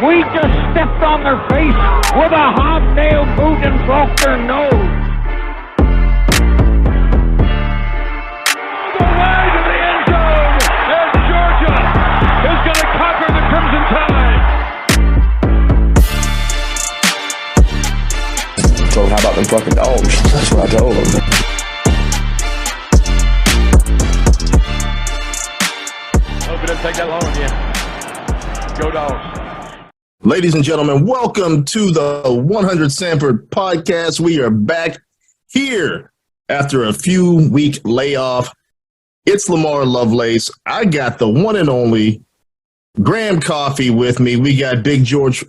We just stepped on their face with a hobnail boot and broke their nose. The way to the end zone, and Georgia is going to conquer the Crimson Tide. So how about them fucking dogs? That's what I told them. Hope it didn't take that long again. Go Dogs. Ladies and gentlemen, welcome to the 100 Sanford podcast. We are back here after a few week layoff. It's Lamar Lovelace. I got the one and only Graham Coffey with me. We got Big George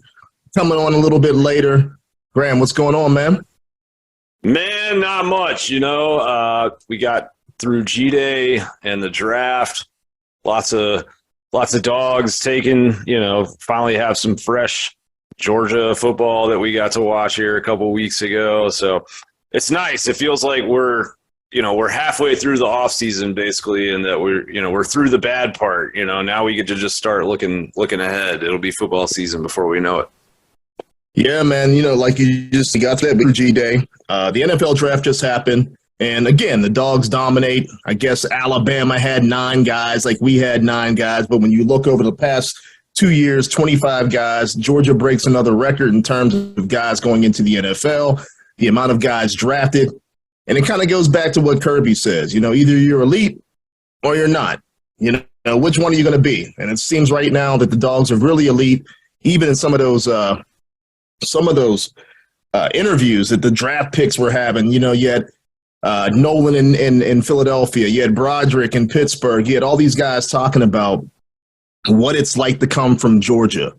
coming on a little bit later. Graham, what's going on, man? Man, not much. We got through G-Day and the draft. Lots of dogs taken, finally have some fresh Georgia football that we got to watch here a couple weeks ago. So it's nice. It feels like we're halfway through the off season basically, and that we're through the bad part. Now we get to just start looking ahead. It'll be football season before we know it. Yeah, man. Like you just got that big G-Day. The NFL draft just happened. And again, the dogs dominate. I guess Alabama had 9 guys, like we had 9 guys. But when you look over the past 2 years, 25 guys, Georgia breaks another record in terms of guys going into the NFL, the amount of guys drafted. And it kind of goes back to what Kirby says, either you're elite or you're not. Which one are you going to be? And it seems right now that the dogs are really elite, even in some of those interviews that the draft picks were having. You had Nolan in Philadelphia. You had Broderick in Pittsburgh. You had all these guys talking about what it's like to come from Georgia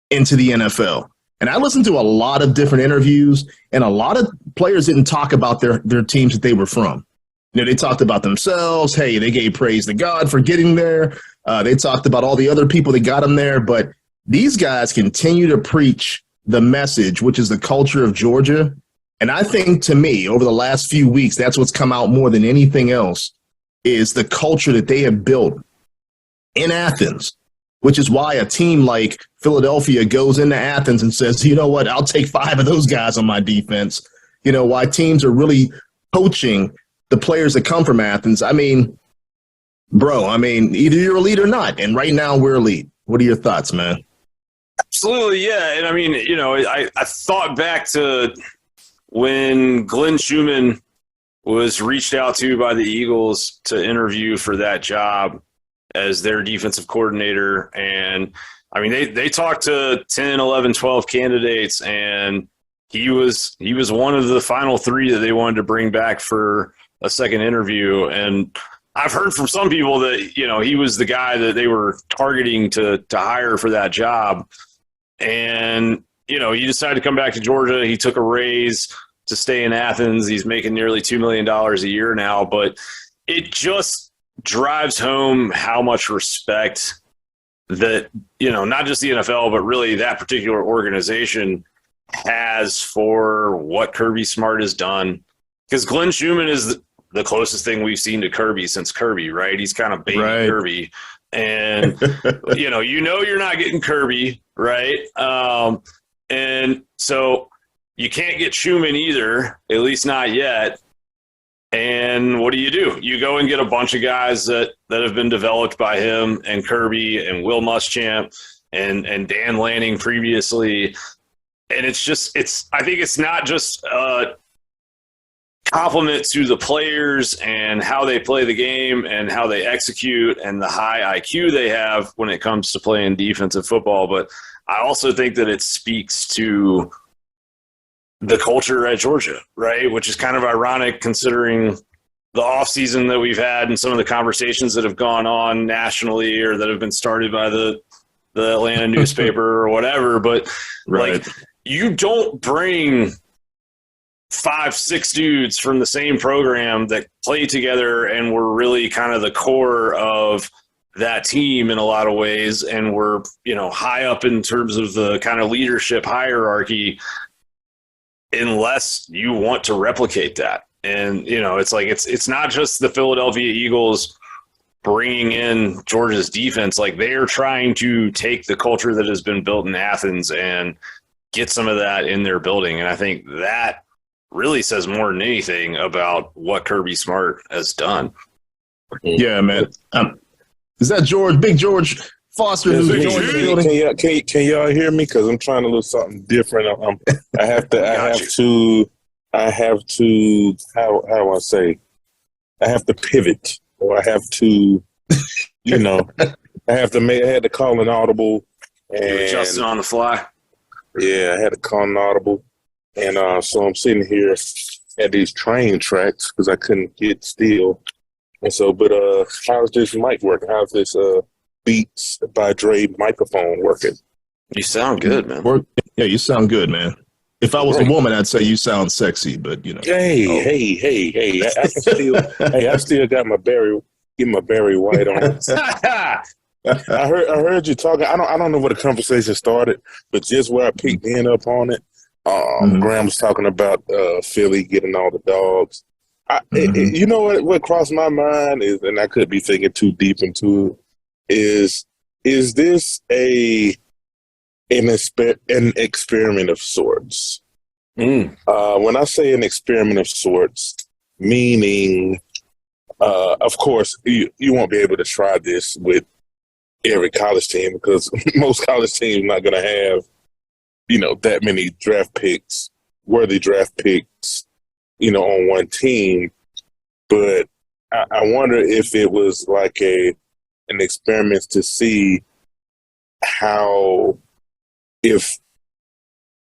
into the NFL. And I listened to a lot of different interviews, and a lot of players didn't talk about their teams that they were from. They talked about themselves. Hey, they gave praise to God for getting there. They talked about all the other people that got them there. But these guys continue to preach the message, which is the culture of Georgia. And I think, to me, over the last few weeks, that's what's come out more than anything else, is the culture that they have built in Athens, which is why a team like Philadelphia goes into Athens and says, you know what, I'll take 5 of those guys on my defense. Why teams are really poaching the players that come from Athens. Either you're elite or not. And right now we're elite. What are your thoughts, man? Absolutely, yeah. And I thought back to when Glenn Schumann was reached out to by the Eagles to interview for that job as their defensive coordinator. And they talked to 10, 11, 12 candidates, and he was one of the final 3 that they wanted to bring back for a second interview. And I've heard from some people that, he was the guy that they were targeting to hire for that job. And, he decided to come back to Georgia. He took a raise to stay in Athens. He's making nearly $2 million a year now, but it just drives home how much respect that, not just the NFL, but really that particular organization has for what Kirby Smart has done. Because Glenn Schumann is the closest thing we've seen to Kirby since Kirby, right? He's kind of baby right. Kirby. And, you're not getting Kirby, right? And so you can't get Schumann either, at least not yet. And what do? You go and get a bunch of guys that have been developed by him and Kirby and Will Muschamp and Dan Lanning previously. And I think it's not just a compliment to the players and how they play the game and how they execute and the high IQ they have when it comes to playing defensive football. But I also think that it speaks to the culture at Georgia, right? Which is kind of ironic considering the offseason that we've had and some of the conversations that have gone on nationally or that have been started by the Atlanta newspaper or whatever. But right. You don't bring 5-6 dudes from the same program that play together and were really kind of the core of that team in a lot of ways, and were high up in terms of the kind of leadership hierarchy, unless you want to replicate that. And it's not just the Philadelphia Eagles bringing in Georgia's defense, like they are trying to take the culture that has been built in Athens and get some of that in their building. And I think that really says more than anything about what Kirby Smart has done. Yeah, man. Is that George, Big George Foster? Yes, Who's joining the building? can y'all hear me? Because I'm trying to do something different. I have to. How do I say? I have to pivot, or I have to, I had to call an audible. And You're adjusting on the fly. Yeah, I had to call an audible. And so I'm sitting here at these train tracks because I couldn't get still. And so, but how's this mic working? How's this Beats by Dre microphone working? You sound good, man. Yeah, you sound good, man. If I was a woman, I'd say you sound sexy, but Hey! I can still, I still got my Barry White on. I heard you talking. I don't know where the conversation started, but just where I picked in up on it. Graham was talking about Philly getting all the dogs. You know what crossed my mind is, and I could be thinking too deep into it, is this an experiment of sorts? When I say an experiment of sorts, meaning, of course, you won't be able to try this with every college team because most college teams are not going to have, that many worthy draft picks, on one team. But I wonder if it was like an experiment to see how, if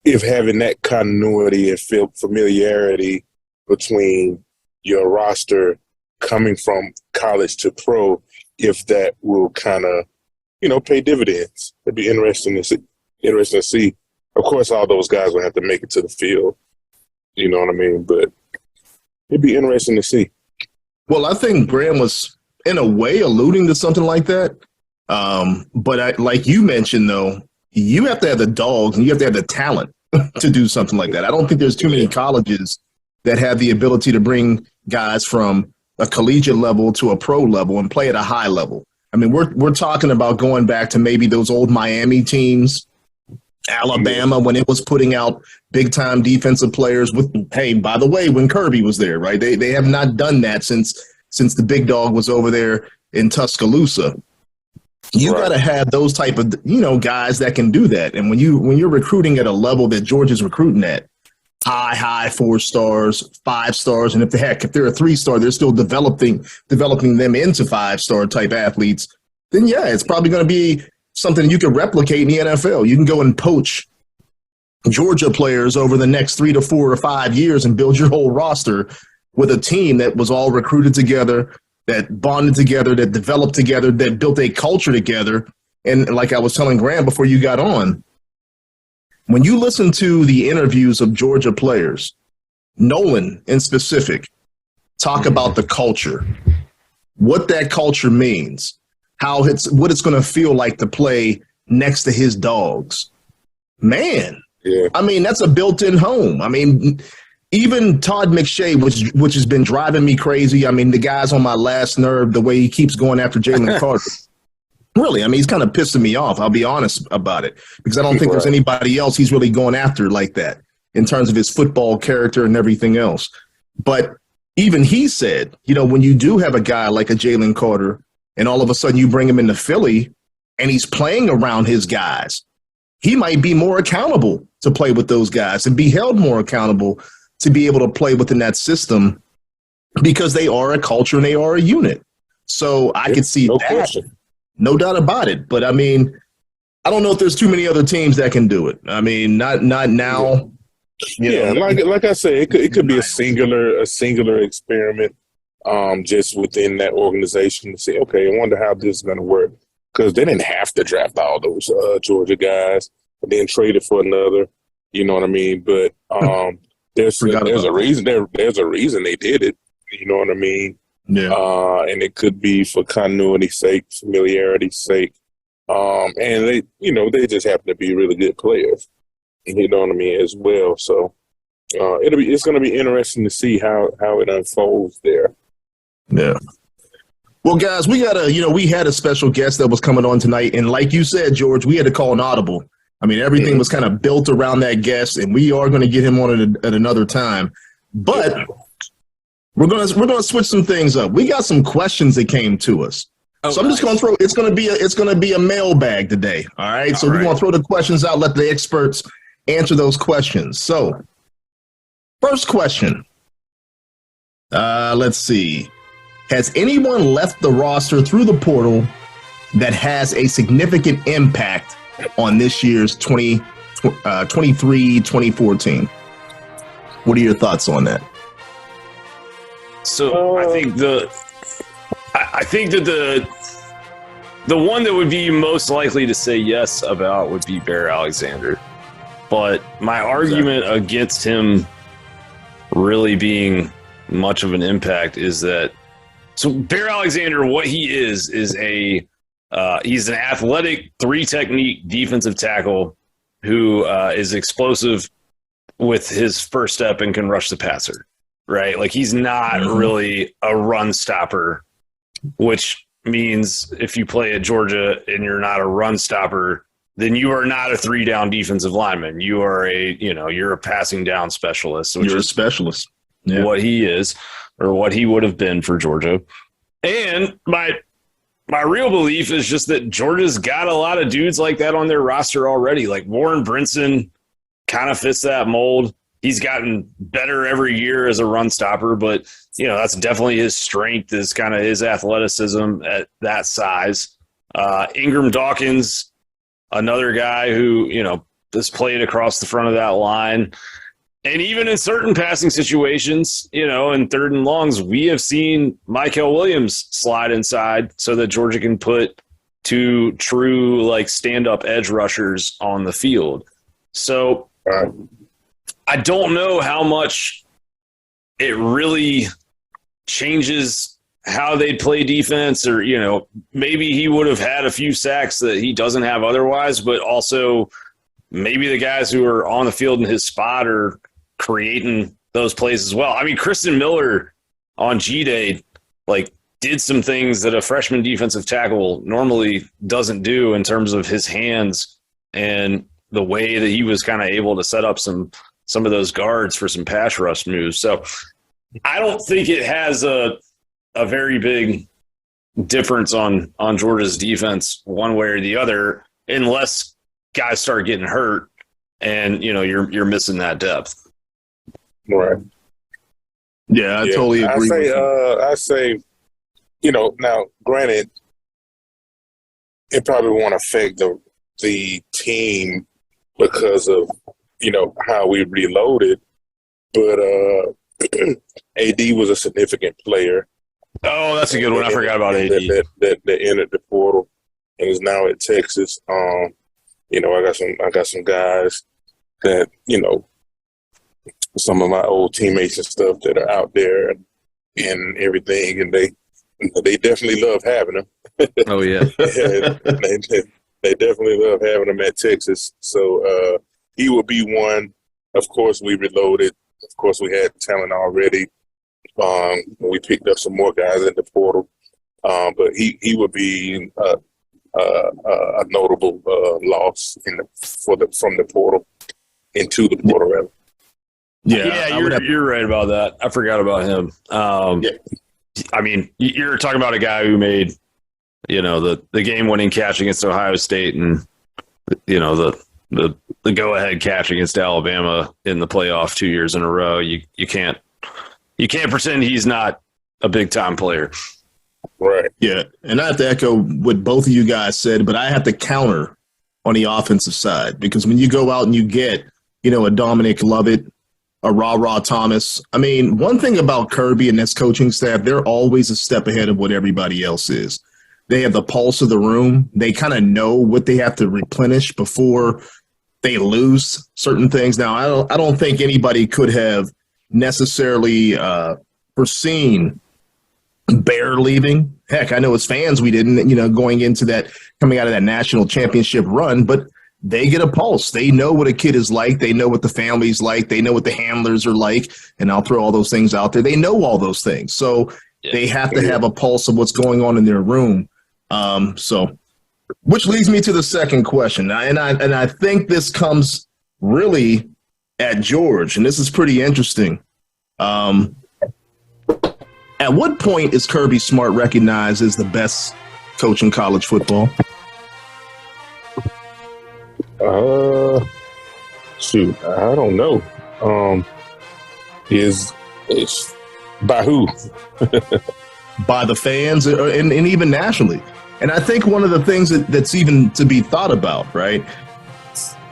having that continuity and familiarity between your roster coming from college to pro, if that will kind of, pay dividends. It'd be interesting to see. Of course, all those guys will have to make it to the field. You know what I mean? But it'd be interesting to see. Well, I think Graham was, in a way, alluding to something like that. But like you mentioned, though, you have to have the dogs and you have to have the talent to do something like that. I don't think there's too many colleges that have the ability to bring guys from a collegiate level to a pro level and play at a high level. I mean, we're talking about going back to maybe those old Miami teams, Alabama, when it was putting out big-time defensive players with, hey, by the way, when Kirby was there, right? They have not done that since the big dog was over there in Tuscaloosa. You got to have those type of, guys that can do that. And when you're recruiting at a level that George is recruiting at, high 4 stars, 5 stars, and if they're a 3-star, they're still developing them into 5-star type athletes, then yeah, it's probably going to be something you can replicate in the NFL. You can go and poach Georgia players over the next 3 to 4 or 5 years and build your whole roster with a team that was all recruited together, that bonded together, that developed together, that built a culture together. And like I was telling Graham before you got on, when you listen to the interviews of Georgia players, Nolan in specific, talk about the culture, what that culture means, what it's going to feel like to play next to his dogs. Man, I mean, that's a built-in home. I mean, even Todd McShay, which has been driving me crazy. I mean, the guy's on my last nerve, the way he keeps going after Jalen Carter. Really, I mean, he's kind of pissing me off. I'll be honest about it, because I don't think there's anybody else he's really going after like that in terms of his football character and everything else. But even he said, when you do have a guy like a Jalen Carter and all of a sudden you bring him into Philly and he's playing around his guys, he might be more accountable to play with those guys and be held more accountable to be able to play within that system because they are a culture and they are a unit. So I could see that. Question. No doubt about it. But I mean, I don't know if there's too many other teams that can do it. I mean, not now. Yeah, like I said, it could be a singular experiment, just within that organization to say, okay, I wonder how this is going to work, because they didn't have to draft all those Georgia guys and then trade it for another. You know what I mean? But there's a reason. There's a reason they did it. You know what I mean? Yeah. And it could be for continuity's sake, familiarity's sake. And they just happen to be really good players. You know what I mean, as well. So it's going to be interesting to see how it unfolds there. Yeah. Well, guys, we had a special guest that was coming on tonight. And like you said, George, we had to call an audible. I mean, everything was kind of built around that guest, and we are going to get him on at another time. But we're gonna switch some things up. We got some questions that came to us. So I'm just going to throw. It's going to be a mailbag today. All right. So we're going to throw the questions out. Let the experts answer those questions. So, first question. Let's see. Has anyone left the roster through the portal that has a significant impact on this year's 2014? What are your thoughts on that? So I think that the one that would be most likely to say yes about would be Bear Alexander. But my argument against him really being much of an impact is that Bear Alexander, what he is he's an athletic 3-technique defensive tackle who is explosive with his first step and can rush the passer, right? Like he's not really a run stopper, which means if you play at Georgia and you're not a run stopper, then you are not a 3-down defensive lineman. You are you're a passing down specialist. Which you're a is specialist. Yeah. What he is, or what he would have been for Georgia. And my real belief is just that Georgia's got a lot of dudes like that on their roster already. Like Warren Brinson kind of fits that mold. He's gotten better every year as a run stopper, but that's definitely his strength, is kind of his athleticism at that size. Ingram Dawkins, another guy who, has played across the front of that line. And even in certain passing situations, in 3rd and longs, we have seen Mykel Williams slide inside so that Georgia can put 2 true stand-up edge rushers on the field. So I don't know how much it really changes how they play defense, or, maybe he would have had a few sacks that he doesn't have otherwise, but also maybe the guys who are on the field in his spot are creating those plays as well. I mean, Kristen Miller on G-Day, did some things that a freshman defensive tackle normally doesn't do in terms of his hands and the way that he was kind of able to set up some of those guards for some pass rush moves. So I don't think it has a very big difference on Georgia's defense one way or the other, unless guys start getting hurt and, you're missing that depth. Right. Yeah, I totally agree. I say, now granted, it probably won't affect the team because of, how we reloaded, but AD was a significant player. Oh, that's a good one. I forgot about AD. That entered the portal and is now at Texas. I got some guys that, some of my old teammates and stuff that are out there and everything, and they definitely love having them. Oh yeah, they definitely love having them at Texas. So he will be one. Of course, we reloaded. Of course, we had talent already. We picked up some more guys in the portal, but he would be a notable loss from the portal into the portal. Rather. Yeah, you're right about that. I forgot about him. I mean, you're talking about a guy who made, the game-winning catch against Ohio State, and the go-ahead catch against Alabama in the playoff 2 years in a row. You can't pretend he's not a big-time player. Right. Yeah, and I have to echo what both of you guys said, but I have to counter on the offensive side, because when you go out and you get, a Dominic Lovett, a Ra Thomas. I mean, one thing about Kirby and this coaching staff, they're always a step ahead of what everybody else is. They have the pulse of the room. They kind of know what they have to replenish before they lose certain things. Now, I don't think anybody could have necessarily foreseen Bear leaving. Heck, I know as fans we didn't, going into that, coming out of that national championship run, but they get a pulse. They know what a kid is like. They know what the family's like. They know what the handlers are like. And I'll throw all those things out there. They know all those things. So They have to have a pulse of what's going on in their room. Which leads me to the second question. And I think this comes really at George, and this is pretty interesting. At what point is Kirby Smart recognized as the best coach in college football? Shoot, I don't know. Is by who? By the fans and even nationally. And I think one of the things that's even to be thought about, right?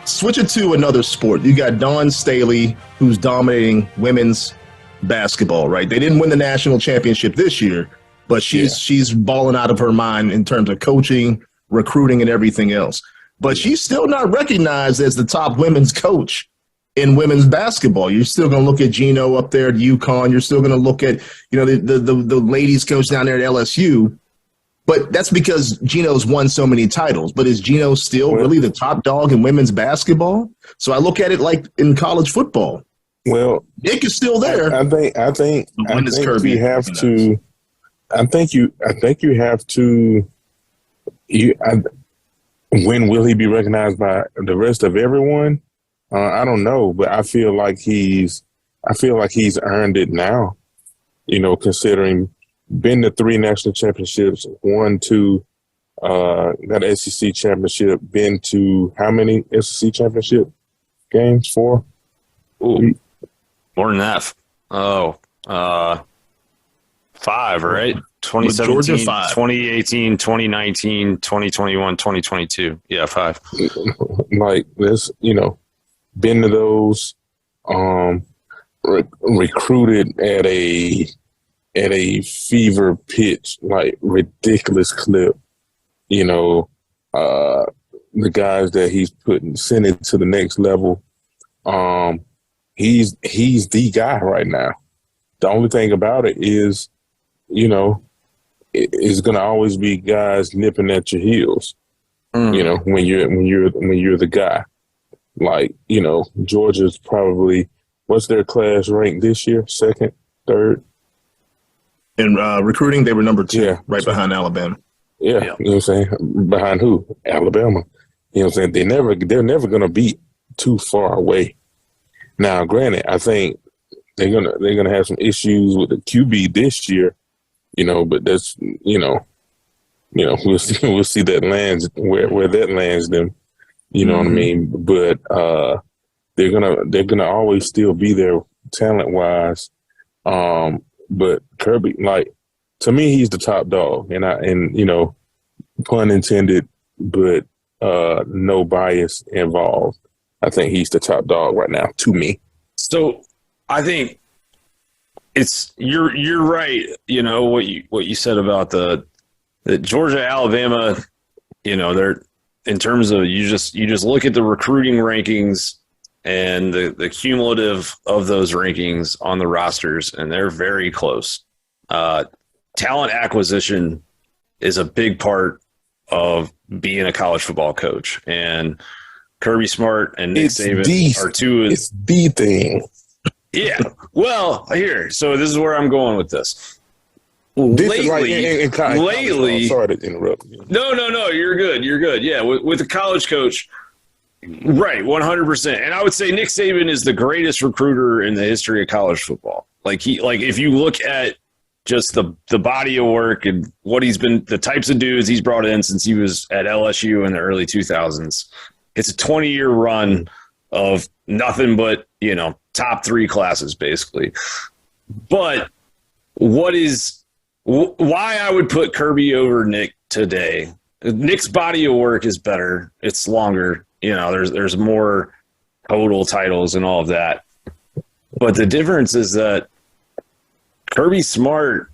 Switch it to another sport. You got Dawn Staley, who's dominating women's basketball, right? They didn't win the national championship this year, but she's balling out of her mind in terms of coaching, recruiting, and everything else. But she's still not recognized as the top women's coach in women's basketball. You're still going to look at Gino up there at UConn. You're still going to look at, the ladies coach down there at LSU. But that's because Gino's won so many titles. But is Gino still really the top dog in women's basketball? So I look at it like in college football. Well, Nick is still there. I think you have to. I think you have to. When will he be recognized by the rest of everyone? I don't know, but I feel like he's earned it now. Considering been to 3 national championships, 1, 2, got an SEC championship, been to how many SEC championship games? 4? Ooh, more than that. 5, right? 2017, 2018, 2019, 2021, 2022. Yeah, 5. Like this, been to those, recruited at a fever pitch, like ridiculous clip. The guys that he's sending to the next level. He's the guy right now. The only thing about it is, it's going to always be guys nipping at your heels. When you're the guy. Like, Georgia's probably, what's their class ranked this year? 2nd, 3rd? In recruiting, they were number 2, right behind Alabama. Yeah, you know what I'm saying? Behind who? Alabama. You know what I'm saying? They're never going to be too far away. Now, granted, I think they're gonna have some issues with the QB this year, but that's we'll see that lands where that lands them. You know what I mean? But they're gonna always still be there talent wise. But Kirby, like, to me, he's the top dog, and pun intended, but no bias involved. I think he's the top dog right now to me. So I think you're right. What you said about the Georgia, Alabama. They're, in terms of you just look at the recruiting rankings and the cumulative of those rankings on the rosters, and they're very close. Talent acquisition is a big part of being a college football coach, and Kirby Smart and Nick Saban are two. It's the thing. Yeah. Well, so this is where I'm going with this. Lately, sorry to interrupt you. No, you're good. Yeah, with a college coach, right, 100%. And I would say Nick Saban is the greatest recruiter in the history of college football. Like if you look at just the body of work and what he's been, the types of dudes he's brought in since he was at LSU in the early 2000s, it's a 20-year run of nothing but, top 3 classes, basically. But why I would put Kirby over Nick today? Nick's body of work is better. It's longer. There's more total titles and all of that. But the difference is that Kirby Smart,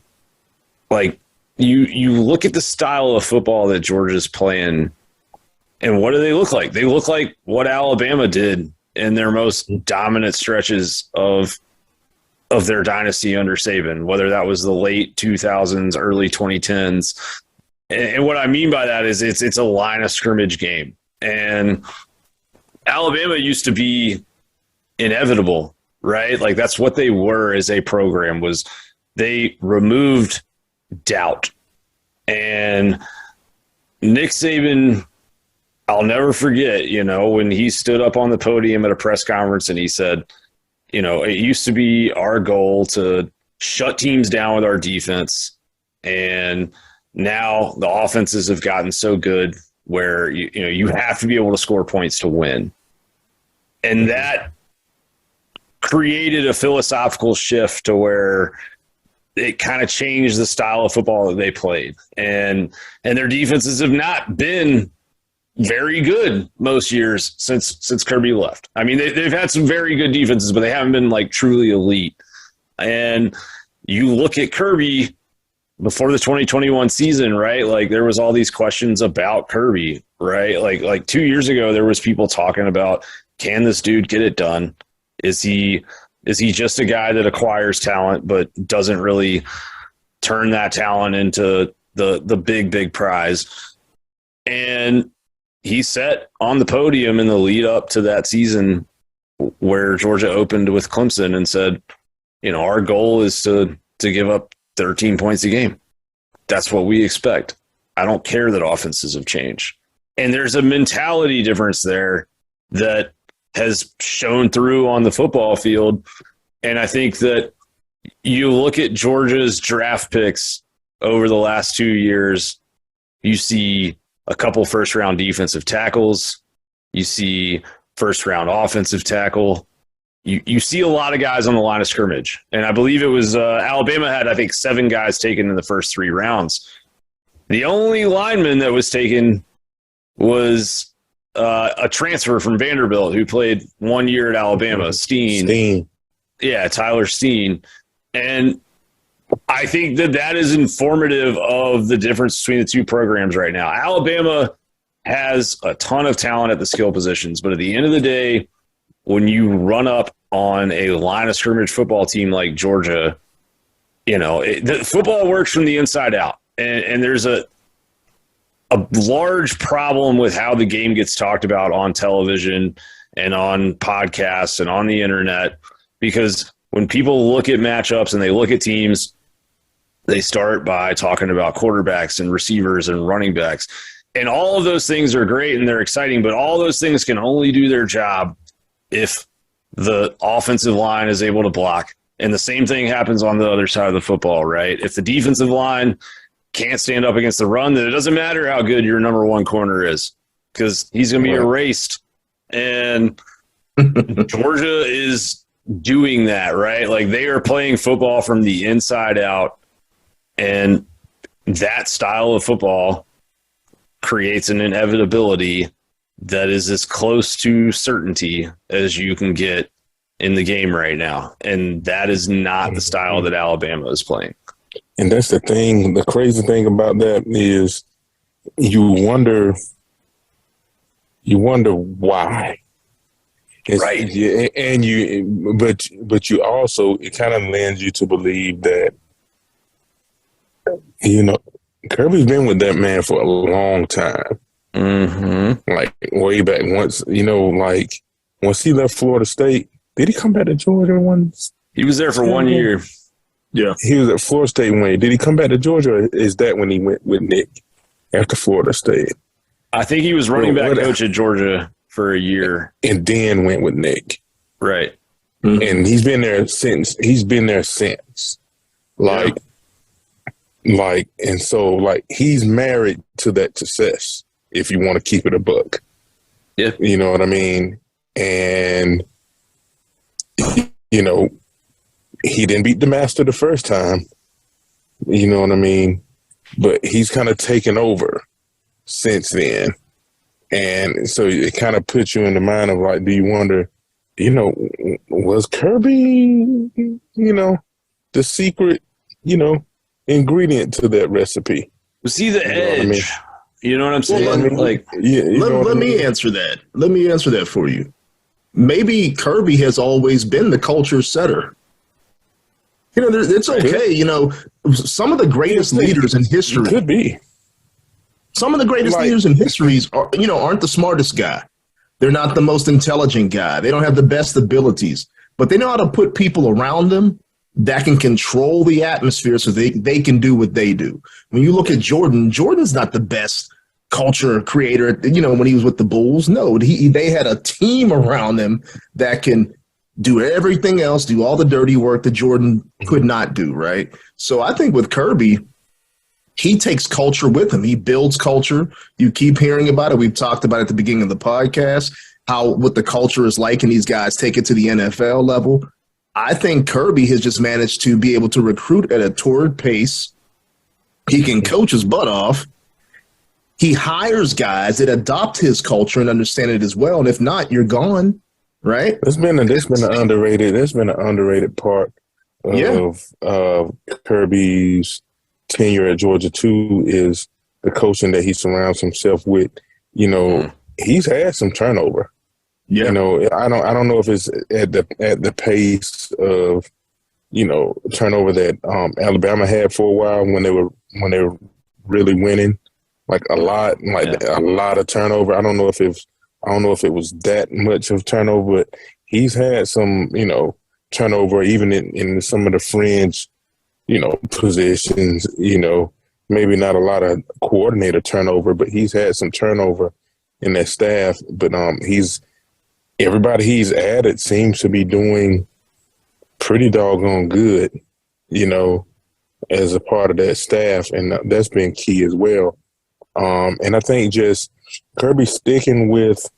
like, you look at the style of football that Georgia's playing, and what do they look like? They look like what Alabama did in their most dominant stretches of their dynasty under Saban, whether that was the late 2000s, early 2010s. And what I mean by that is it's a line of scrimmage game. And Alabama used to be inevitable, right? Like, that's what they were as a program, was they removed doubt. And Nick Saban, I'll never forget, when he stood up on the podium at a press conference and he said, it used to be our goal to shut teams down with our defense. And now the offenses have gotten so good where you have to be able to score points to win. And that created a philosophical shift to where it kind of changed the style of football that they played. And their defenses have not been very good most years since Kirby left. I mean, they've had some very good defenses, but they haven't been like truly elite. And you look at Kirby before the 2021 season, right? Like there was all these questions about Kirby, right? Like 2 years ago, there was people talking about, can this dude get it done? Is he just a guy that acquires talent but doesn't really turn that talent into the big prize? And he sat on the podium in the lead up to that season where Georgia opened with Clemson and said, our goal is to give up 13 points a game. That's what we expect. I don't care that offenses have changed. And there's a mentality difference there that has shown through on the football field. And I think that you look at Georgia's draft picks over the last 2 years, you see a couple first-round defensive tackles. You see first-round offensive tackle. You see a lot of guys on the line of scrimmage. And I believe it was Alabama had, I think, 7 guys taken in the first 3 rounds. The only lineman that was taken was a transfer from Vanderbilt who played 1 year at Alabama, Steen. Yeah, Tyler Steen. And I think that is informative of the difference between the two programs right now. Alabama has a ton of talent at the skill positions, but at the end of the day, when you run up on a line of scrimmage football team like Georgia, the football works from the inside out. And there's a large problem with how the game gets talked about on television and on podcasts and on the internet, because when people look at matchups and they look at teams, they start by talking about quarterbacks and receivers and running backs. And all of those things are great and they're exciting, but all those things can only do their job if the offensive line is able to block. And the same thing happens on the other side of the football, right? If the defensive line can't stand up against the run, then it doesn't matter how good your number one corner is, because he's going to be erased. And Georgia is doing that, right? Like they are playing football from the inside out, and that style of football creates an inevitability that is as close to certainty as you can get in the game right now. And that is not the style that Alabama is playing. And that's the thing. The crazy thing about that is you wonder why. Right. And but you also, it kind of lends you to believe that, Kirby's been with that man for a long time. Mm-hmm. Like way back once he left Florida State, did he come back to Georgia once? He was there for 1 year. Yeah. He was at Florida State when did he come back to Georgia, or is that when he went with Nick after Florida State? I think he was running back coach at Georgia for a year. And then went with Nick. Right. Mm-hmm. And he's been there since. And so he's married to that success, if you want to keep it a buck. Yeah. You know what I mean? And, he didn't beat the master the first time. You know what I mean? But he's kind of taken over since then. And so it kind of puts you in the mind of do you wonder, was Kirby, the secret, ingredient to that recipe? Was he the edge? You know what I'm saying? Let me answer that. Let me answer that for you. Maybe Kirby has always been the culture setter. It's okay. Some of the greatest leaders in history could be. Some of the greatest leaders in history aren't the smartest guy. They're not the most intelligent guy. They don't have the best abilities, but they know how to put people around them that can control the atmosphere so they can do what they do. When you look at Jordan's not the best culture creator, when he was with the Bulls. No, they had a team around him that can do everything else, do all the dirty work that Jordan could not do, right? So I think with Kirby, he takes culture with him. He builds culture. You keep hearing about it. We've talked about it at the beginning of the podcast, what the culture is like, and these guys take it to the NFL level. I think Kirby has just managed to be able to recruit at a torrid pace. He can coach his butt off. He hires guys that adopt his culture and understand it as well. And if not, you're gone, right? It's been an underrated part of Kirby's tenure at Georgia too, is the coaching that he surrounds himself with. He's had some turnover. Yeah. I don't know if it's at the pace of, turnover that Alabama had for a while when they were really winning, like a lot of turnover. I don't know if it was that much of turnover, but he's had some, turnover even in some of the fringe, positions, maybe not a lot of coordinator turnover, but he's had some turnover in that staff. But everybody he's added seems to be doing pretty doggone good, as a part of that staff. And that's been key as well. And I think just Kirby sticking with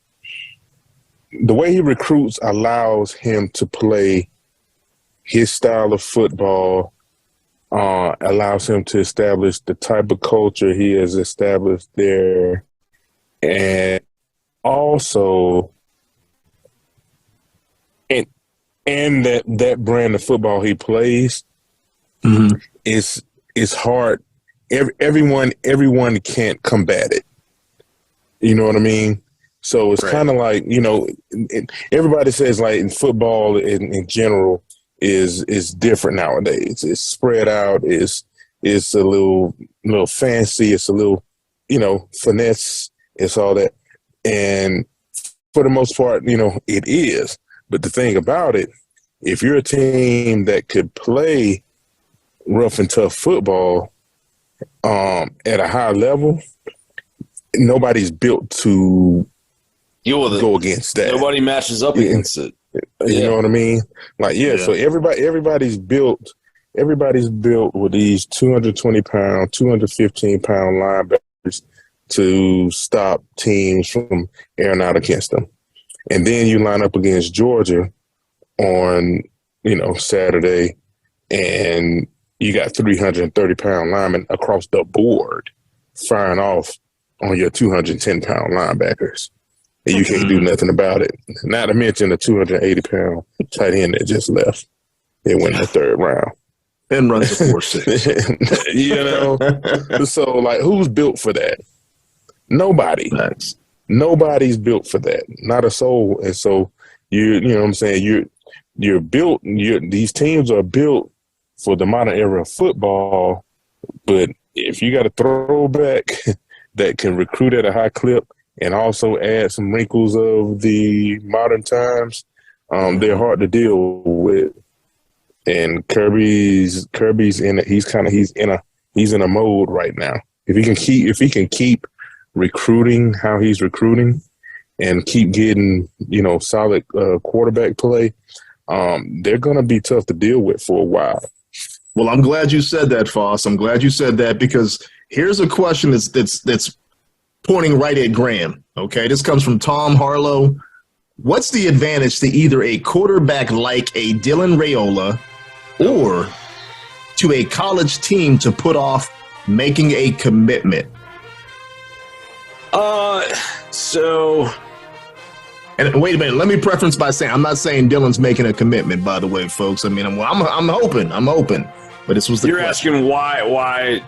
the way he recruits allows him to play his style of football, allows him to establish the type of culture he has established there. And also, and that brand of football he plays is hard. Everyone can't combat it. You know what I mean? So it's kind of like, everybody says like in football in general is different nowadays. It's spread out. It's a little fancy. It's a little, finesse. It's all that. And for the most part, it is. But the thing about it, if you're a team that could play rough and tough football at a high level, nobody's built to go against that. Nobody matches up against it. You know what I mean? Like, so everybody's built with these 220-pound, 215-pound linebackers to stop teams from airing out against them. And then you line up against Georgia on, Saturday, and you got 330-pound linemen across the board firing off on your 210-pound linebackers. And you can't do nothing about it. Not to mention the 280-pound tight end that just left. It went in the third round. And runs a 4.6. So, like, who's built for that? Nobody. Nice. Nobody's built for that. Not a soul. And so, you know what I'm saying? You're built, these teams are built for the modern era of football, but if you got a throwback that can recruit at a high clip and also add some wrinkles of the modern times, they're hard to deal with. And Kirby's in it. He's in a mode right now. If he can keep recruiting how he's recruiting and keep getting, solid quarterback play, they're going to be tough to deal with for a while. Well, I'm glad you said that, Foss. I'm glad you said that, because here's a question that's pointing right at Graham. Okay, this comes from Tom Harlow. What's the advantage to either a quarterback like a Dylan Raiola or to a college team to put off making a commitment? And wait a minute, let me preference by saying, I'm not saying Dylan's making a commitment, by the way, folks. I mean, I'm hoping, but this was the You're question. asking why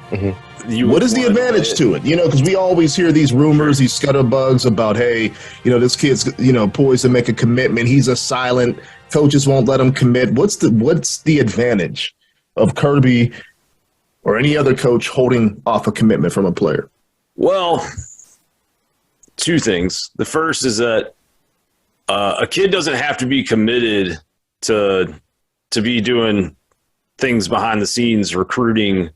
What is the advantage to it? Because we always hear these rumors, these scutterbugs about, hey, this kid's, poised to make a commitment. He's a silent, coaches won't let him commit. What's the advantage of Kirby or any other coach holding off a commitment from a player? Well, two things. The first is that a kid doesn't have to be committed to be doing things behind the scenes recruiting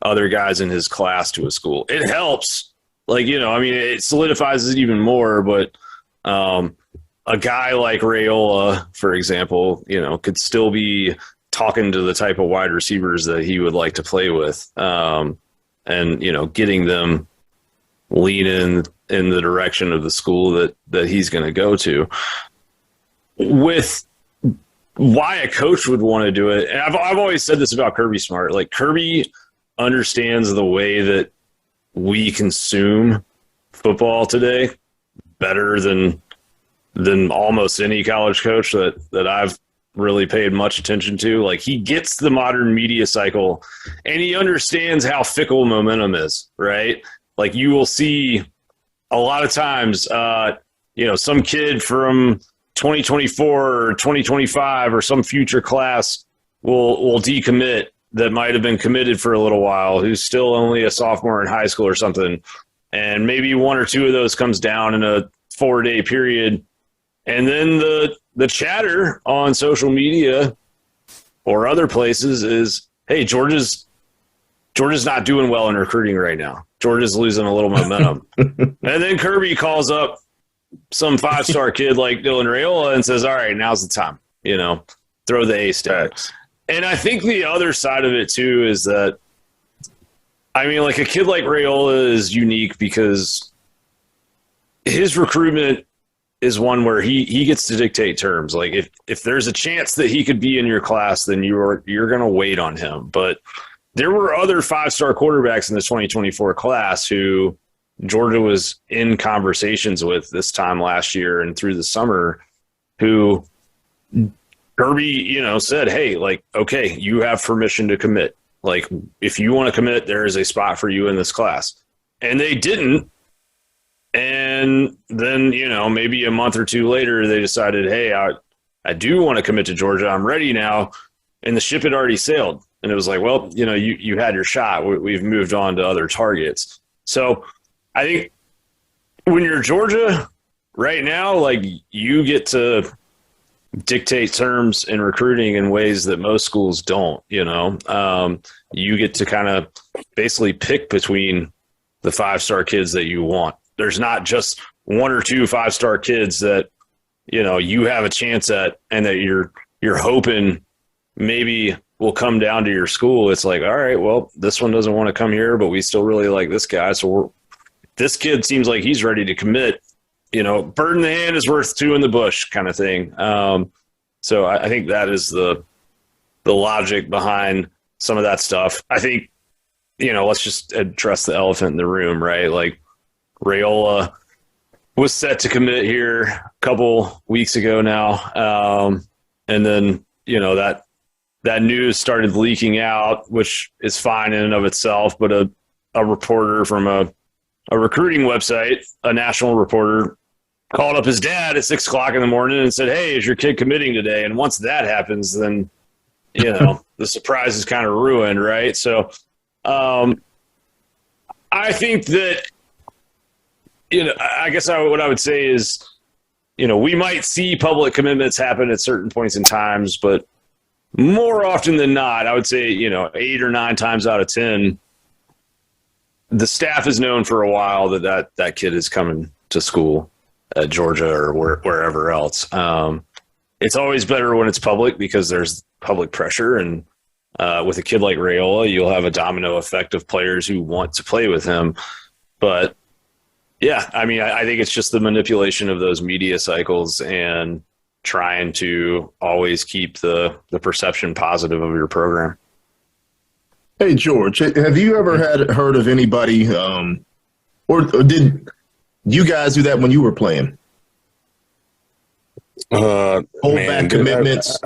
other guys in his class to a school. It helps. Like, it solidifies it even more, but a guy like Raiola, for example, could still be talking to the type of wide receivers that he would like to play with, and, getting them lean in the direction of the school that he's going to go to. With why a coach would want to do it, and I've always said this about Kirby Smart, like Kirby understands the way that we consume football today better than almost any college coach that I've really paid much attention to. Like, he gets the modern media cycle and he understands how fickle momentum is, right? Like, you will see a lot of times, some kid from 2024 or 2025 or some future class will decommit that might have been committed for a little while, who's still only a sophomore in high school or something. And maybe one or two of those comes down in a 4-day period. And then the chatter on social media or other places is, hey, Georgia's not doing well in recruiting right now. Georgia's losing a little momentum. And then Kirby calls up some 5-star kid like Dylan Raiola and says, all right, now's the time, throw the A stack. And I think the other side of it too is that, like, a kid like Raiola is unique because his recruitment is one where he gets to dictate terms. Like, if there's a chance that he could be in your class, then you're going to wait on him. But there were other 5-star quarterbacks in the 2024 class who Georgia was in conversations with this time last year and through the summer, who Kirby, said, hey, like, okay, you have permission to commit. Like, if you want to commit, there is a spot for you in this class. And they didn't. And then, maybe a month or two later, they decided, hey, I do want to commit to Georgia. I'm ready now. And the ship had already sailed. And it was like, well, you had your shot. We've moved on to other targets. So I think when you're Georgia right now, like, you get to dictate terms in recruiting in ways that most schools don't. You get to kind of basically pick between the 5-star kids that you want. There's not just 1 or 2 5-star kids that you have a chance at and that you're hoping maybe will come down to your school. It's like, all right, well, this one doesn't want to come here, but we still really like this guy, so this kid seems like he's ready to commit. Bird in the hand is worth 2 in the bush kind of thing. So I think that is the logic behind some of that stuff. I think, let's just address the elephant in the room, right? Like, Raiola was set to commit here a couple weeks ago now. And then, that news started leaking out, which is fine in and of itself. But a reporter from a recruiting website, a national reporter, called up his dad at 6 o'clock in the morning and said, hey, is your kid committing today? And once that happens, then, the surprise is kind of ruined, right? So I think that, I guess what I would say is, we might see public commitments happen at certain points in times, but more often than not, I would say, 8 or 9 times out of 10, the staff has known for a while that kid is coming to school at Georgia or wherever else. It's always better when it's public because there's public pressure. And with a kid like Raiola, you'll have a domino effect of players who want to play with him. But yeah, I think it's just the manipulation of those media cycles and trying to always keep the perception positive of your program. Hey, George, have you ever heard of anybody, or did you guys do that when you were playing? Hold back commitments,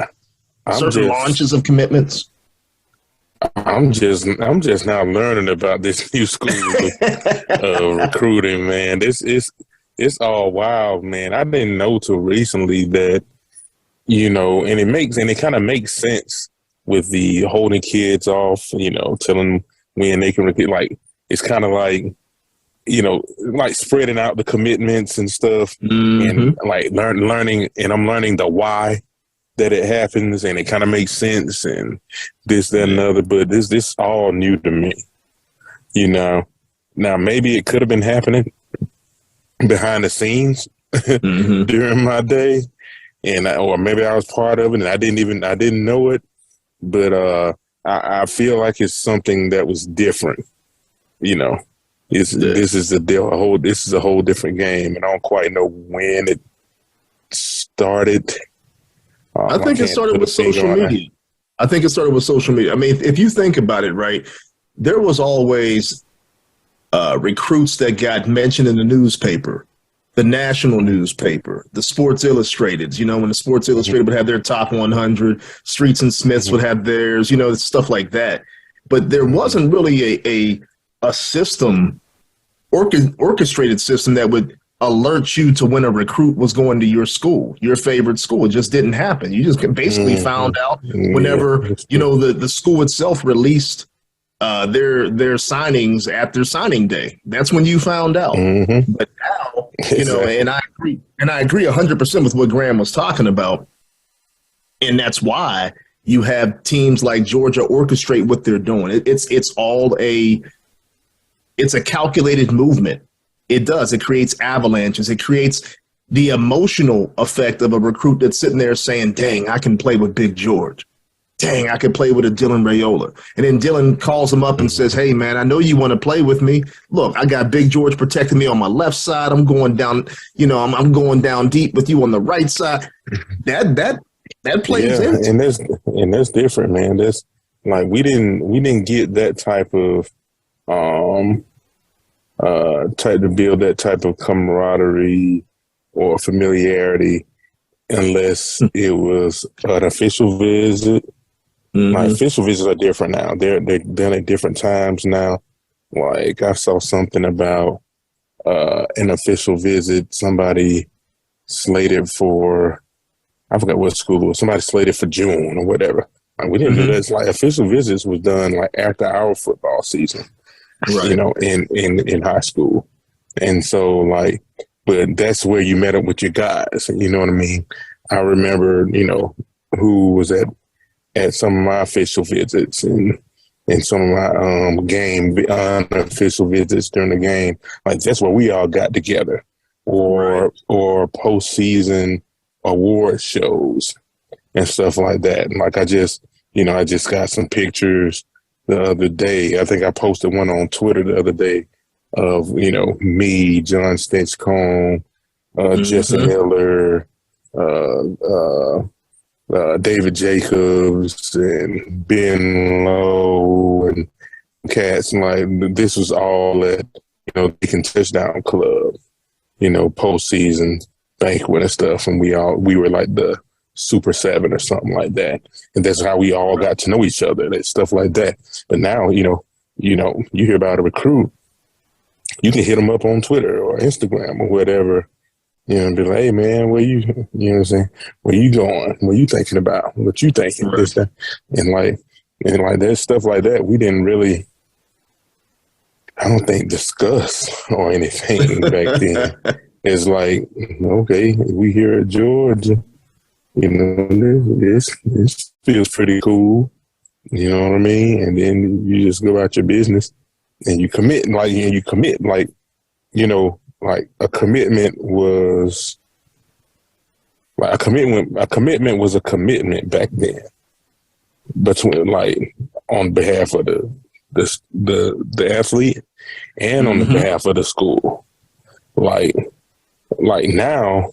certain launches of commitments. I'm just now learning about this new school of recruiting, man. It's all wild, man. I didn't know till recently that, and it kind of makes sense with the holding kids off, telling when they can repeat. Like, it's kind of like, like spreading out the commitments and stuff, and like learning, and I'm learning the why that it happens and it kind of makes sense and this, that, and the other. But this all new to me, you know. Now, maybe it could have been happening behind the scenes during my day, or maybe I was part of it and I didn't know it. But I feel like it's something that was different, you know. This is a whole different game, and I don't quite know when it started. I think it started with social media. I think it started with social media. I mean, if you think about it, right, there was always recruits that got mentioned in the newspaper, the national newspaper, the Sports Illustrated. You know, when the Sports Illustrated would have their top 100, Streets and Smiths would have theirs, you know, stuff like that. But there wasn't really a system, orchestrated system that would alert you to when a recruit was going to your school, your favorite school. It just didn't happen. You just basically found out whenever, you know, the school itself released their signings at their signing day. That's when you found out. But now, you know, and I agree 100% with what Graham was talking about. And that's why you have teams like Georgia orchestrate what they're doing. It's a calculated movement. It does. It creates avalanches. It creates the emotional effect of a recruit that's sitting there saying, dang, I can play with Big George. Dang, I could play with a Dylan Raiola. And then Dylan calls him up and says, hey, man, I know you want to play with me. Look, I got Big George protecting me on my left side. I'm going down, you know, I'm going down deep with you on the right side. That plays in. And that's different, man. That's like we didn't get that type of to build that type of camaraderie or familiarity unless it was an official visit. Like official visits are different now. They're done at different times now. Like I saw something about an official visit, somebody slated for, I forgot what school it was, somebody slated for June or whatever. Like we didn't do that. It's like official visits was done like after our football season. Right. You know, in high school. And so like, but that's where you met up with your guys. You know what I mean? I remember, you know, who was at some of my official visits and some of my game unofficial visits during the game. Like that's where we all got together, or postseason award shows and stuff like that. And like I just got some pictures the other day. I think I posted one on Twitter the other day of, you know, me, John Stinchcomb, Jesse Miller, David Jacobs, and Ben Lowe, and cats. And like this was all at, you know, Deacon Touchdown Club, you know, postseason banquet and stuff. And we were like the Super 7 or something like that. And that's how we all got to know each other, that stuff like that. But now, you hear about a recruit, you can hit them up on Twitter or Instagram or whatever, you know, and be like, hey man, where you know what I'm saying? Where you going? What you thinking about? What you thinking? Right. This, that. And like there's stuff like that we didn't really, I don't think, discuss or anything back then. It's like, okay, we here at Georgia, you know, this feels pretty cool. You know what I mean? And then you just go about your business and you commit, like you know, like a commitment was like a commitment was a commitment back then. Between, like, on behalf of the athlete and on the behalf of the school. Like now,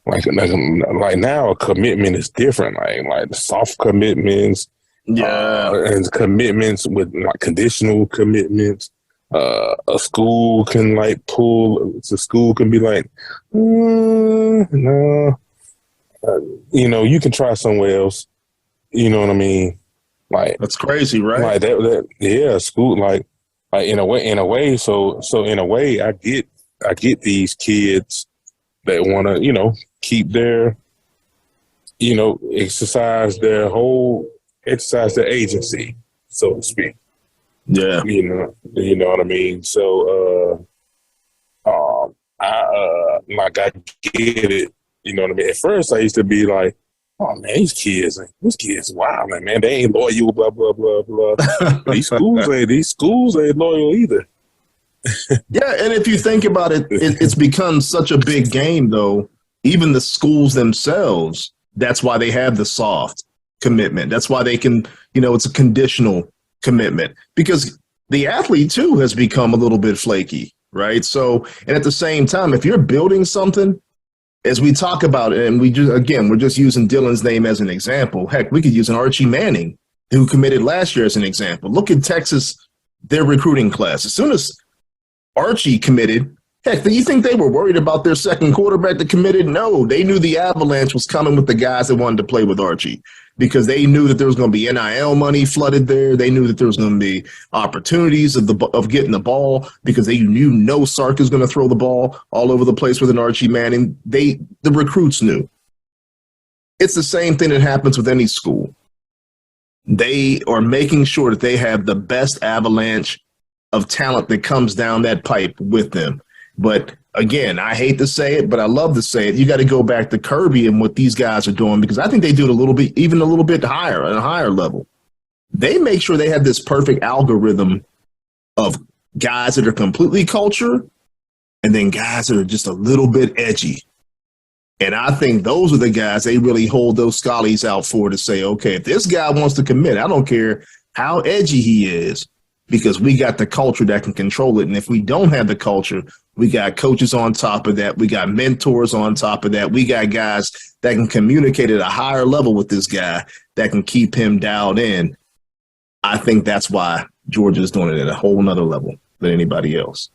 like now, a commitment is different. Like soft commitments, and commitments with like conditional commitments. A school can like pull. The school can be like, no, you know, you can try somewhere else. You know what I mean? Like that's crazy, right? Like that yeah, school. Like in a way. So in a way, I get these kids that want to, you know, keep their, you know, exercise their agency, so to speak. Yeah. You know what I mean? So, I get it. You know what I mean? At first I used to be like, oh man, these kids, wow, man, they ain't loyal, blah blah blah blah. these schools ain't loyal either. Yeah, and if you think about it, it's become such a big game, though. Even the schools themselves, that's why they have the soft commitment. That's why they can, it's a conditional commitment, because the athlete too has become a little bit flaky, right? So, and at the same time, if you're building something, as we talk about it, and we're just using Dylan's name as an example. Heck, we could use an Archie Manning who committed last year as an example. Look at Texas, their recruiting class. As soon as Archie committed, heck, do you think they were worried about their second quarterback that committed? No, they knew the avalanche was coming with the guys that wanted to play with Archie, because they knew that there was going to be NIL money flooded there. They knew that there was going to be opportunities of getting the ball, because they knew no Sark is going to throw the ball all over the place with an Archie Manning. The recruits knew. It's the same thing that happens with any school. They are making sure that they have the best avalanche of talent that comes down that pipe with them. But again, I hate to say it, but I love to say it. You got to go back to Kirby and what these guys are doing, because I think they do it a little bit higher, at a higher level. They make sure they have this perfect algorithm of guys that are completely culture and then guys that are just a little bit edgy. And I think those are the guys they really hold those schollies out for, to say, okay, if this guy wants to commit, I don't care how edgy he is, because we got the culture that can control it. And if we don't have the culture, we got coaches on top of that. We got mentors on top of that. We got guys that can communicate at a higher level with this guy that can keep him dialed in. I think that's why Georgia's doing it at a whole nother level than anybody else.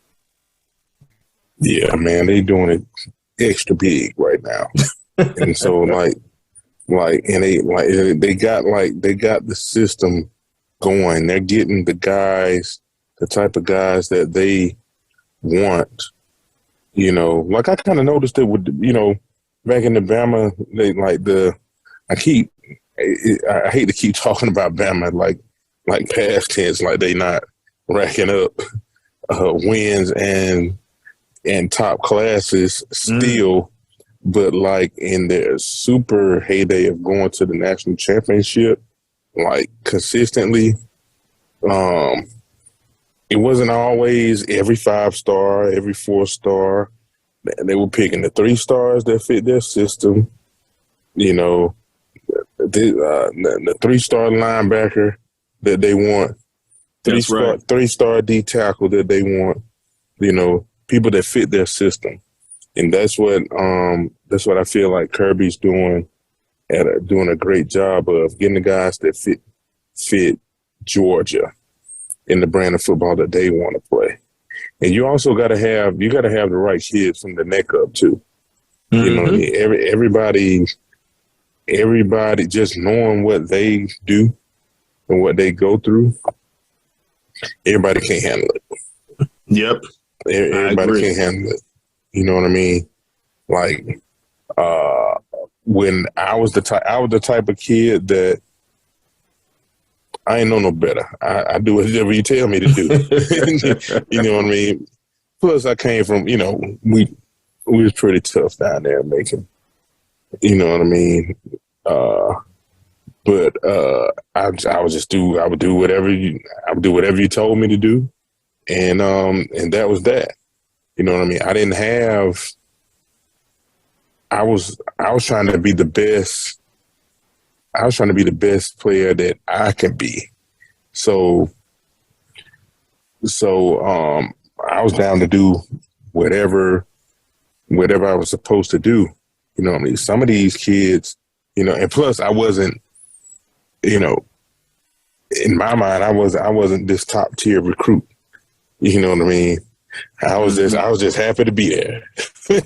Yeah, man, they doing it extra big right now. And so they got the system going. They're getting the guys, the type of guys that they want. Like I kind of noticed it with, back in the Bama, I hate to keep talking about Bama like past tense, like they not racking up wins and top classes still, but like in their super heyday of going to the national championship, like consistently, it wasn't always every 5-star, every 4-star. They were picking the 3 stars that fit their system. The 3-star linebacker that they want, 3-star D tackle that they want. People that fit their system, and that's what I feel like Kirby's doing a great job of, getting the guys that fit Georgia in the brand of football that they want to play. And you also got to have the right kids from the neck up too. Mm-hmm. Everybody just knowing what they do and what they go through. Everybody can't handle it. Yep. Everybody can't handle it. You know what I mean? Like, when I was the type of kid that I ain't know no better. I do whatever you tell me to do. You know what I mean? Plus, I came from, we was pretty tough down there in Macon. You know what I mean? But I would do whatever you told me to do, and that was that. You know what I mean? I was trying to be the best. I was trying to be the best player that I can be. So I was down to do whatever I was supposed to do. You know what I mean? Some of these kids, and plus I wasn't, in my mind, I wasn't this top tier recruit. You know what I mean? I was just happy to be there. You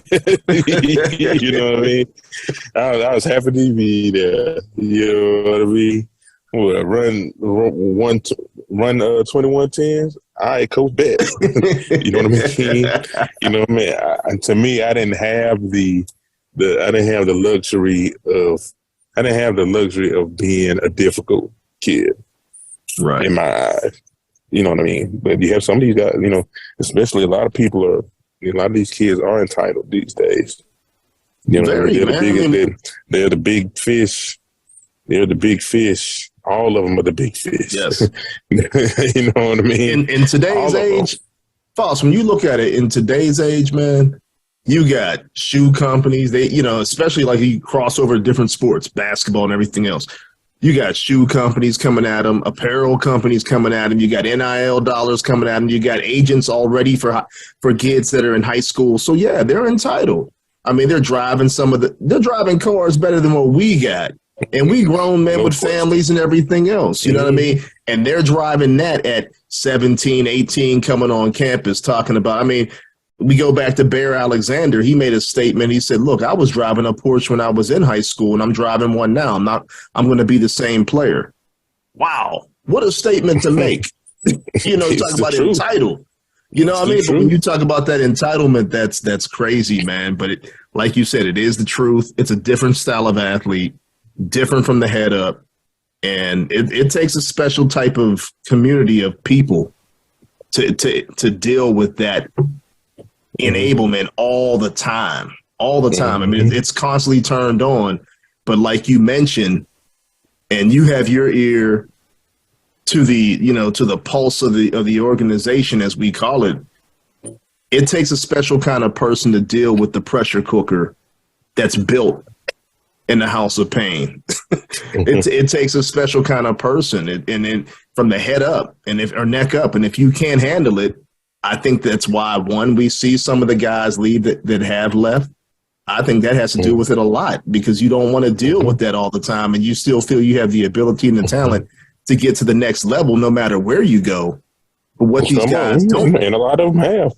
know what I mean? I was happy to be there. You know what I mean? Well, run 21-10s. I coach bet. You know what I mean? You know what I mean? To me, I didn't have the luxury of being a difficult kid. Right. In my eyes. You know what I mean? But you have some of these guys, especially a lot of these kids are entitled these days. You know, Very, they're the big fish. They're the big fish. All of them are the big fish. Yes. You know what I mean? In today's age, Foss, when you look at it in today's age, man, you got shoe companies. They, you know, especially like you cross over to different sports, basketball and everything else. You got shoe companies coming at them, apparel companies coming at them. You got NIL dollars coming at them. You got agents already for kids that are in high school. So yeah, they're entitled. I mean, they're driving cars better than what we got. And we grown men with families and everything else, you know what I mean? And they're driving that at 17, 18, coming on campus talking about, I mean, we go back to Bear Alexander. He made a statement. He said, look, I was driving a Porsche when I was in high school and I'm driving one now. I'm going to be the same player. Wow. What a statement to make. You know, talk about entitled. You know what I mean? But when you talk about that entitlement, that's crazy, man. But like you said, it is the truth. It's a different style of athlete, different from the head up. And it takes a special type of community of people to deal with that enablement all the time. I mean, it's constantly turned on. But like you mentioned, and you have your ear to the pulse of the organization, as we call it, it takes a special kind of person to deal with the pressure cooker that's built in the house of pain. It takes a special kind of person, and from the head up or neck up. And if you can't handle it, I think that's why, one, we see some of the guys leave that have left. I think that has to do with it a lot, because you don't want to deal with that all the time, and you still feel you have the ability and the talent to get to the next level no matter where you go. But what these guys don't. And a lot of them have.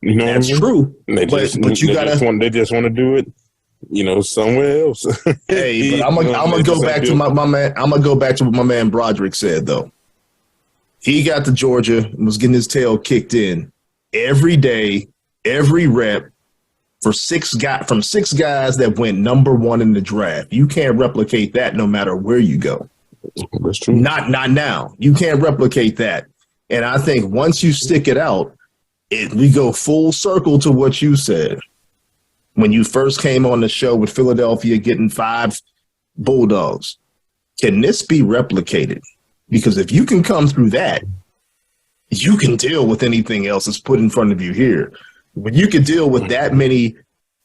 You know, that's true. They just want to do it, you know, somewhere else. Hey, but I'm gonna go back to my man. I'm gonna go back to what my man Broderick said, though. He got to Georgia and was getting his tail kicked in every day, every rep from six guys that went number one in the draft. You can't replicate that no matter where you go. That's true. Not now. You can't replicate that. And I think once you stick it out, we go full circle to what you said. When you first came on the show with Philadelphia getting 5 Bulldogs, can this be replicated? Because if you can come through that, you can deal with anything else that's put in front of you here. When you can deal with that many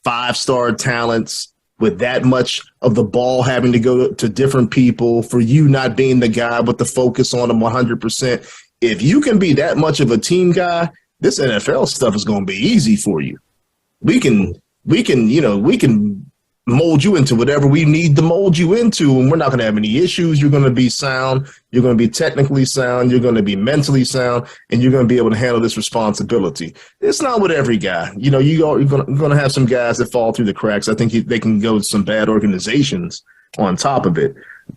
5-star talents, with that much of the ball having to go to different people, for you not being the guy with the focus on them 100%, if you can be that much of a team guy, this NFL stuff is going to be easy for you. We can mold you into whatever we need to mold you into, and we're not going to have any issues. You're going to be sound. You're going to be technically sound. You're going to be mentally sound, and you're going to be able to handle this responsibility. It's not with every guy. You know, you're going to have some guys that fall through the cracks. I think they can go to some bad organizations on top of it,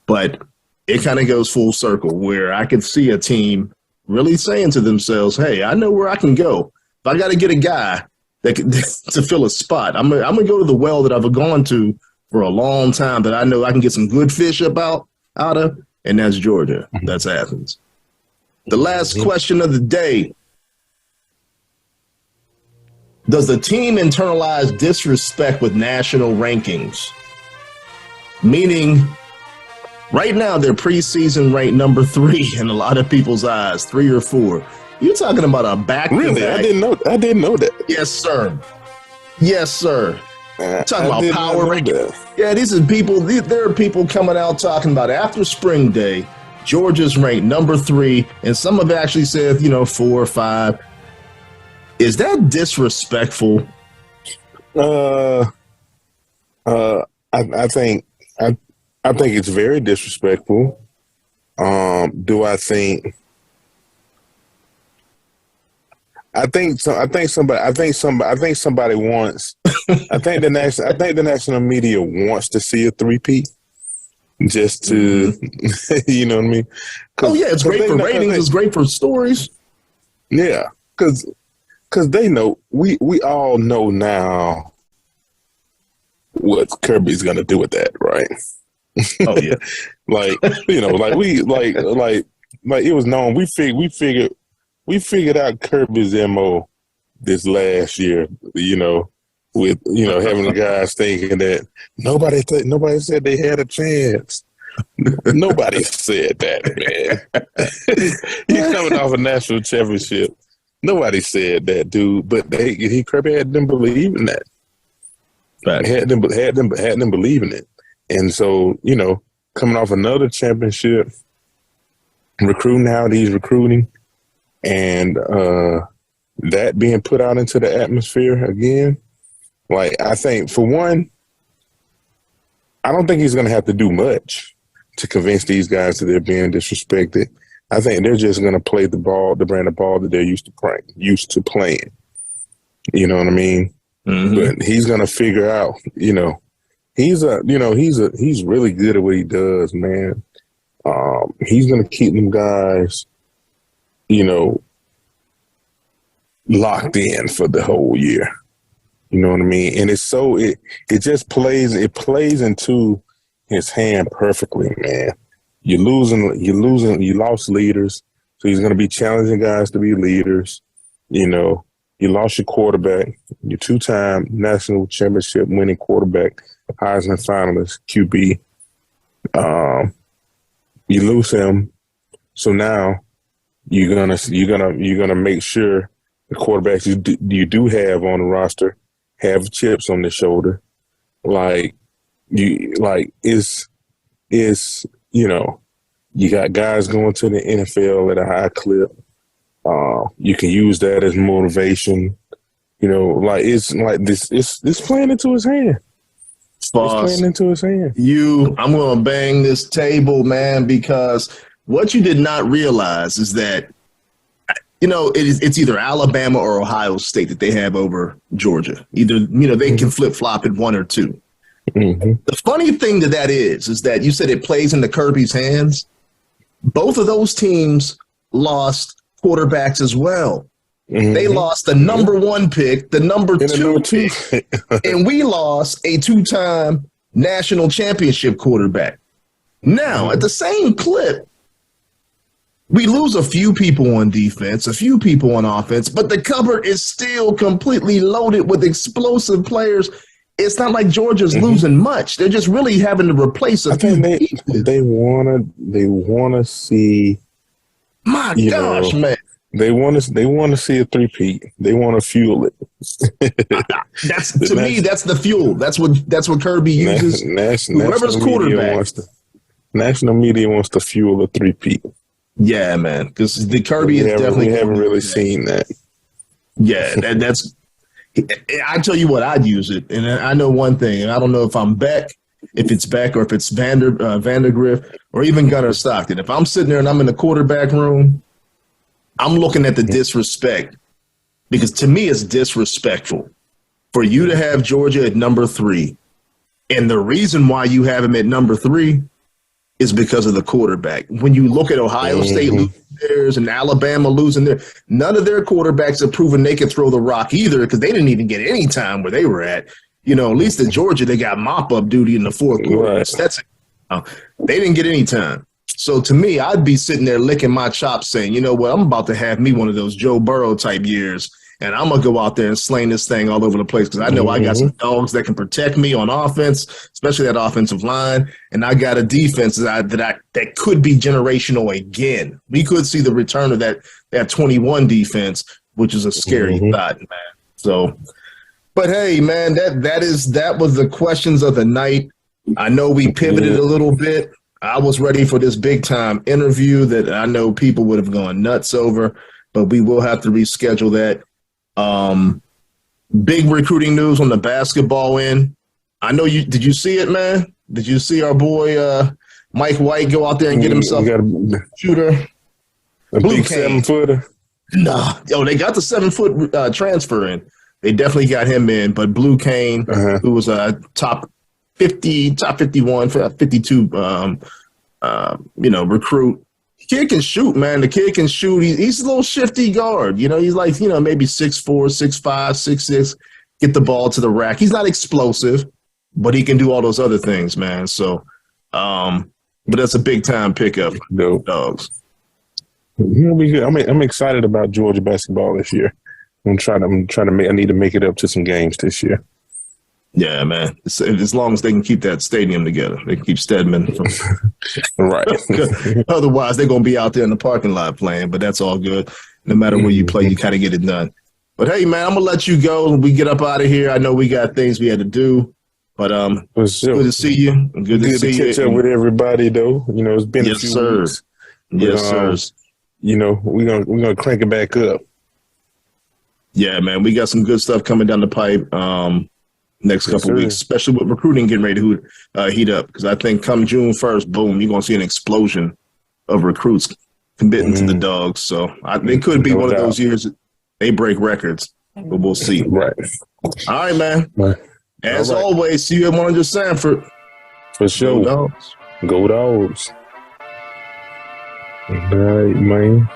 but it kind of goes full circle where I could see a team really saying to themselves, hey, I know where I can go. If I got to get a guy to fill a spot, I'm gonna go to the well that I've gone to for a long time that I know I can get some good fish out of, and that's Georgia. That's Athens. The last question of the day: does the team internalize disrespect with national rankings? Meaning, right now they're preseason ranked number 3 in a lot of people's eyes, 3 or 4. You're talking about a back-to-back. Really? I didn't know that. Yes, sir. Talking about power rankings. Yeah, these are people. There are people coming out talking about after spring day, Georgia's ranked number 3, and some have actually said, 4 or 5. Is that disrespectful? I think it's very disrespectful. Do I think? I think somebody wants. I think the national media wants to see a 3-peat, just to, you know what I mean? Oh yeah, it's great for ratings. It's great for stories. Yeah, because they know we all know now what Kirby's gonna do with that, right? Oh yeah, like it was known. We figured out Kirby's MO this last year, with having the guys thinking that nobody said they had a chance. Nobody said that, man. He's coming off a national championship. Nobody said that, dude. But Kirby had them believing that. Right. Had them believing it. And so, coming off another championship, recruiting how he's recruiting, and that being put out into the atmosphere again. Like, I think, for one, I don't think he's going to have to do much to convince these guys that they're being disrespected. I think they're just going to play the brand of ball that they're used to playing. You know what I mean? Mm-hmm. But he's going to figure out, he's really good at what he does, man. He's going to keep them guys, locked in for the whole year. You know what I mean? And it plays into his hand perfectly, man. You lost leaders. So he's going to be challenging guys to be leaders. You lost your quarterback, your 2-time national championship winning quarterback, Heisman finalist, QB. You lose him. So now you're gonna make sure the quarterbacks you do have on the roster have chips on their shoulder. You got guys going to the NFL at a high clip. You can use that as motivation. It's playing into his hand. Boss, it's playing into his hand. I'm going to bang this table, man, because what you did not realize is that, it's either Alabama or Ohio State that they have over Georgia. Either, they can flip-flop at one or two. Mm-hmm. The funny thing to that is that you said it plays into Kirby's hands. Both of those teams lost quarterbacks as well. Mm-hmm. They lost the number 1 pick, the number 2 pick, and we lost a 2-time national championship quarterback. Now, at the same clip, we lose a few people on defense, a few people on offense, but the cupboard is still completely loaded with explosive players. It's not like Georgia's losing much. They're just really having to replace a few pieces. They wanna see. My gosh, man. They want to see a three-peat. They want to fuel it. That's the fuel. That's what Kirby uses. Whoever's quarterback. National media wants to fuel a three-peat. Yeah, man, because the Kirby is definitely. We haven't really seen that. Yeah, that's. I tell you what, I'd use it, and I know one thing, and I don't know if it's Beck or if it's Vandergriff or even Gunnar Stockton. If I'm sitting there and I'm in the quarterback room, I'm looking at the disrespect, because to me it's disrespectful for you to have Georgia at number 3, and the reason why you have him at number 3 is because of the quarterback. When you look at Ohio State losing theirs and Alabama losing theirs, none of their quarterbacks have proven they could throw the rock either, because they didn't even get any time where they were at. At least at Georgia, they got mop-up duty in the 4th quarter. Right. That's it. They didn't get any time. So to me, I'd be sitting there licking my chops saying, you know what, I'm about to have me one of those Joe Burrow type years, and I'm going to go out there and slang this thing all over the place, because I know I got some dogs that can protect me on offense, especially that offensive line, and I got a defense that could be generational again. We could see the return of that 21 defense, which is a scary thought, man. So, but hey, man, that was the questions of the night. I know we pivoted a little bit. I was ready for this big-time interview that I know people would have gone nuts over, but we will have to reschedule that. Big recruiting news on the basketball end. I know did you see it, man? Did you see our boy Mike White go out there and get himself a shooter? A big 7-footer? Nah. They got the 7-foot transfer in. They definitely got him in, but Blue Kane, who was a top 50, top 51, 52, recruit. Kid can shoot, man. The kid can shoot. He's a little shifty guard. He's like, maybe 6'4", 6'5", 6'6", get the ball to the rack. He's not explosive, but he can do all those other things, man. So, but that's a big time pickup. Dope. Dogs. I'm excited about Georgia basketball this year. I need to make it up to some games this year. Yeah, man. As long as they can keep that stadium together, they can keep Stedman from. Right. Otherwise, they're going to be out there in the parking lot playing, but that's all good. No matter where you play, you kind of get it done. But hey, man, I'm going to let you go. We get up out of here. I know we got things we had to do, but For sure. good to see you. Good to see you. Catch up with everybody, though. You know, it's been a few weeks. Yes, sir. You know, we're gonna crank it back up. Yeah, man, we got some good stuff coming down the pipe next couple weeks, especially with recruiting getting ready to heat up. Because I think come June 1st, boom, you're going to see an explosion of recruits committing to the Dogs. So it could be one of those years that they break records, but we'll see. Right. All right, man. Right. As always, see you at 100 Sanford. For sure. Go Dogs. Go Dogs. All right, man.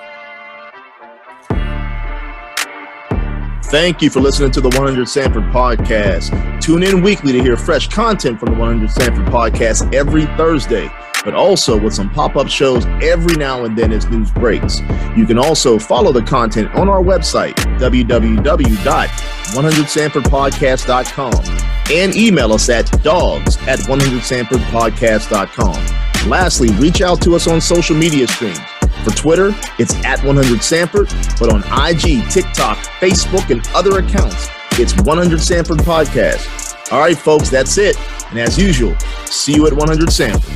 Thank you for listening to the 100 Sanford podcast. Tune in weekly to hear fresh content from the 100 Sanford podcast every Thursday, but also with some pop-up shows every now and then as news breaks. You can also follow the content on our website, www.100sanfordpodcast.com, and email us at dogs@100sanfordpodcast.com. Lastly, reach out to us on social media streams. For Twitter, it's at 100 Sanford, but on IG, TikTok, Facebook, and other accounts, it's 100 Sanford Podcast. All right, folks, that's it. And as usual, see you at 100 Sanford.